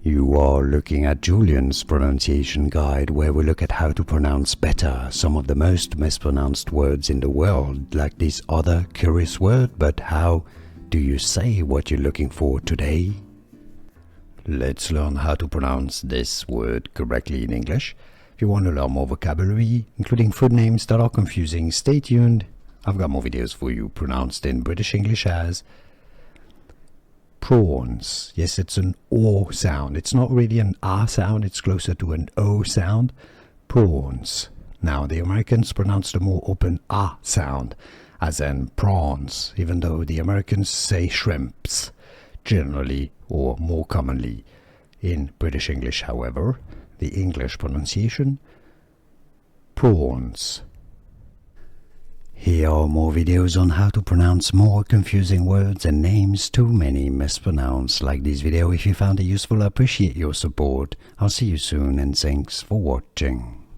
You are looking at Julian's pronunciation guide, where we look at how to pronounce better some of the most mispronounced words in the world, like this other curious word. But how do you say what you're looking for today? Let's learn how to pronounce this word correctly in English. If you want to learn more vocabulary, including food names that are confusing, stay tuned. I've got more videos for you pronounced in British English as prawns. Yes, it's an O sound. It's not really an A sound, it's closer to an O sound. Prawns. Now, the Americans pronounce the more open A sound, as in prawns, even though the Americans say shrimps, generally or more commonly. In British English, however, the English pronunciation, prawns. Here are more videos on how to pronounce more confusing words and names too many mispronounced. Like this video if you found it useful. I appreciate your support. I'll see you soon and thanks for watching.